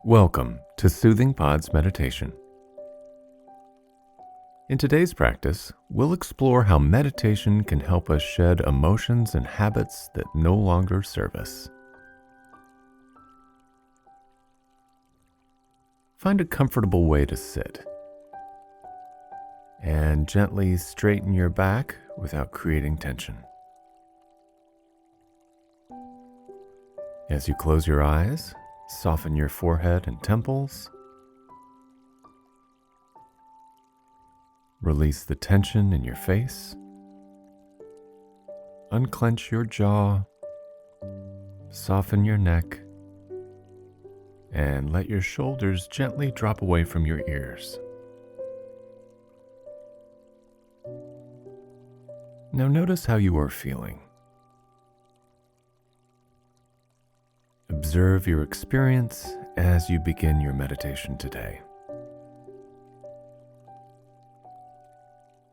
Welcome to Soothing Pod's Meditation. In today's practice, we'll explore how meditation can help us shed emotions and habits that no longer serve us. Find a comfortable way to sit, and gently straighten your back without creating tension. As you close your eyes, soften your forehead and temples. Release the tension in your face. Unclench your jaw. Soften your neck. And let your shoulders gently drop away from your ears. Now notice how you are feeling. Observe your experience as you begin your meditation today.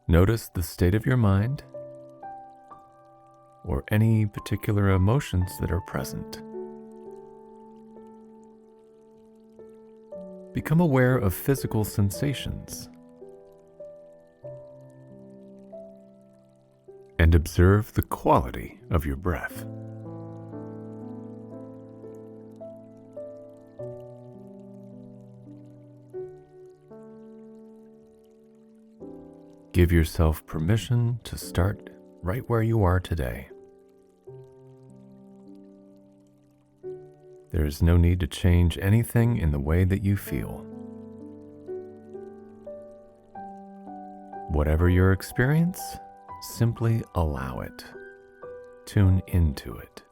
Notice the state of your mind or any particular emotions that are present. Become aware of physical sensations and observe the quality of your breath. Give yourself permission to start right where you are today. There is no need to change anything in the way that you feel. Whatever your experience, simply allow it. Tune into it.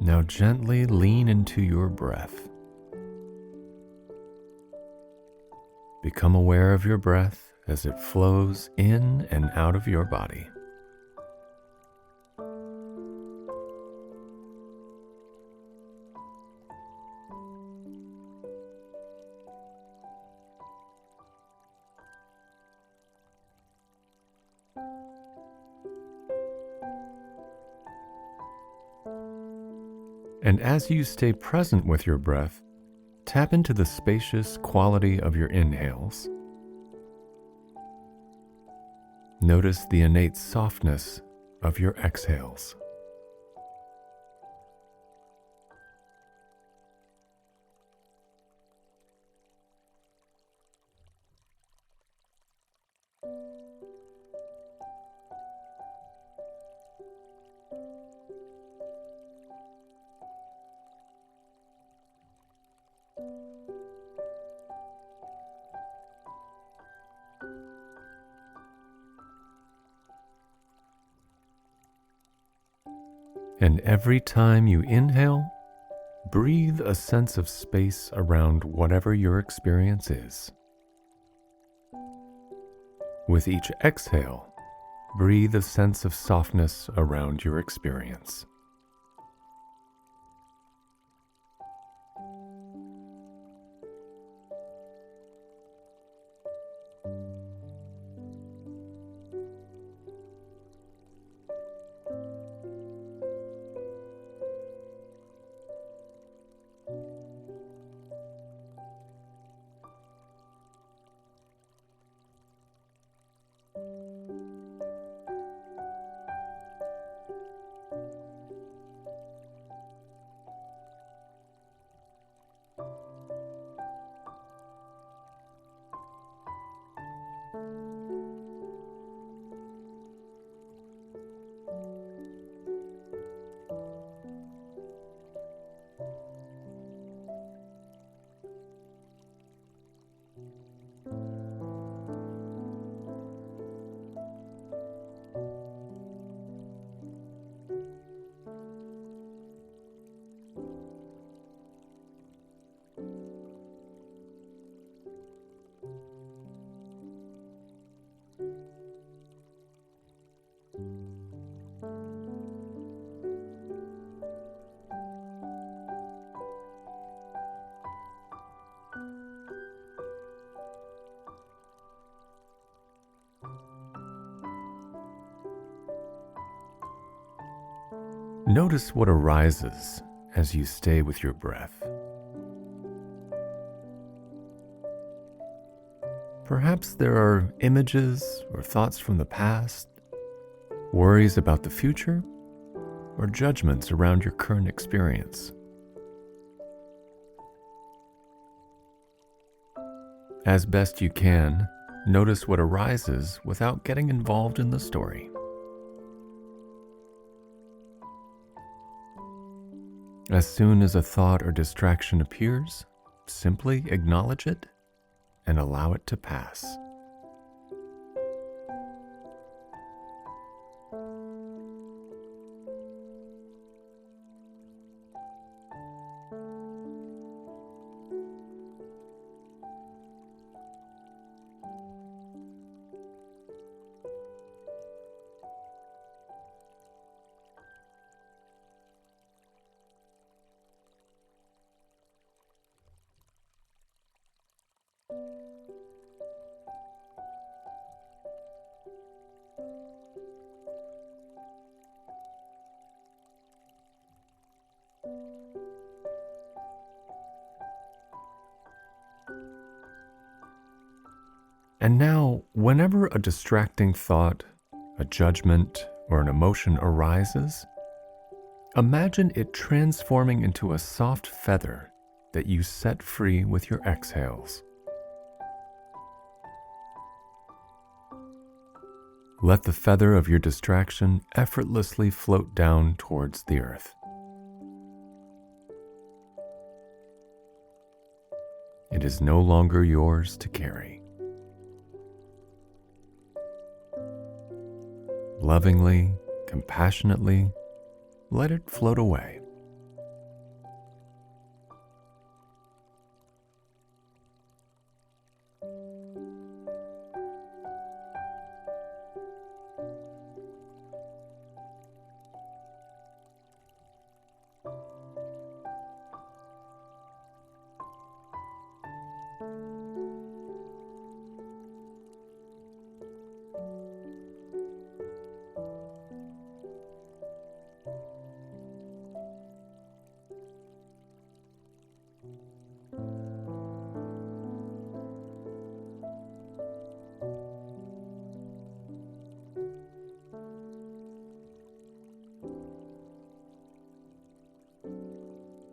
Now gently lean into your breath. Become aware of your breath as it flows in and out of your body. And as you stay present with your breath, tap into the spacious quality of your inhales. Notice the innate softness of your exhales. And every time you inhale, breathe a sense of space around whatever your experience is. With each exhale, breathe a sense of softness around your experience. Notice what arises as you stay with your breath. Perhaps there are images or thoughts from the past, worries about the future, or judgments around your current experience. As best you can, notice what arises without getting involved in the story. As soon as a thought or distraction appears, simply acknowledge it and allow it to pass. And now, whenever a distracting thought, a judgment, or an emotion arises, imagine it transforming into a soft feather that you set free with your exhales. Let the feather of your distraction effortlessly float down towards the earth. It is no longer yours to carry. Lovingly, compassionately, let it float away.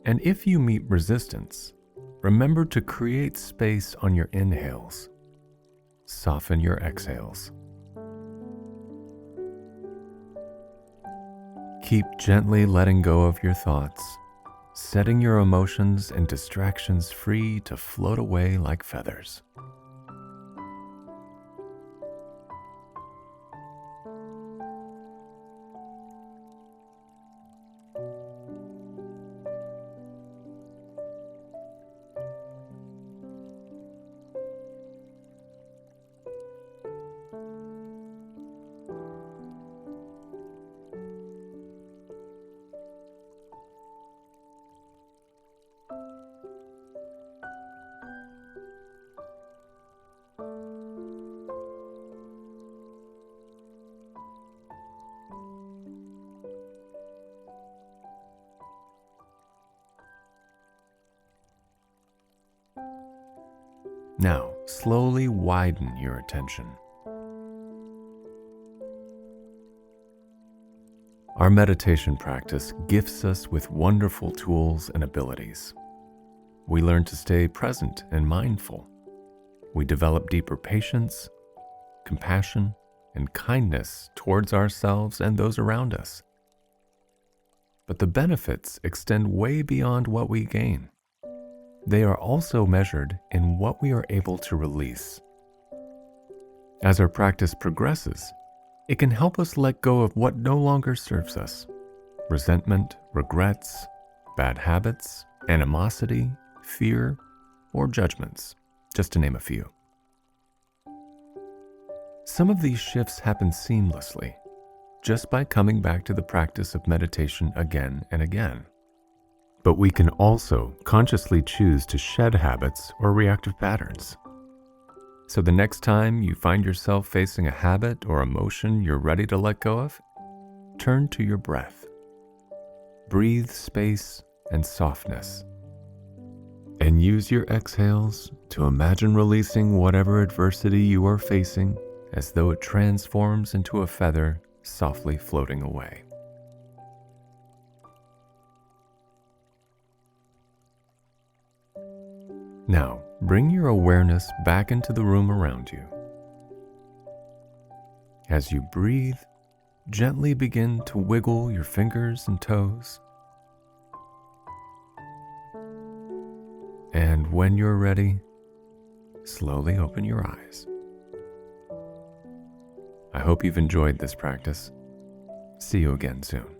And if you meet resistance, remember to create space on your inhales. Soften your exhales. Keep gently letting go of your thoughts, setting your emotions and distractions free to float away like feathers. Now, slowly widen your attention. Our meditation practice gifts us with wonderful tools and abilities. We learn to stay present and mindful. We develop deeper patience, compassion, and kindness towards ourselves and those around us. But the benefits extend way beyond what we gain. They are also measured in what we are able to release. As our practice progresses, it can help us let go of what no longer serves us: resentment, regrets, bad habits, animosity, fear, or judgments, just to name a few. Some of these shifts happen seamlessly, just by coming back to the practice of meditation again and again. But we can also consciously choose to shed habits or reactive patterns. So the next time you find yourself facing a habit or emotion you're ready to let go of, turn to your breath. breathe space and softness. And use your exhales to imagine releasing whatever adversity you are facing as though it transforms into a feather softly floating away. Now, bring your awareness back into the room around you. As you breathe, gently begin to wiggle your fingers and toes. And when you're ready, slowly open your eyes. I hope you've enjoyed this practice. See you again soon.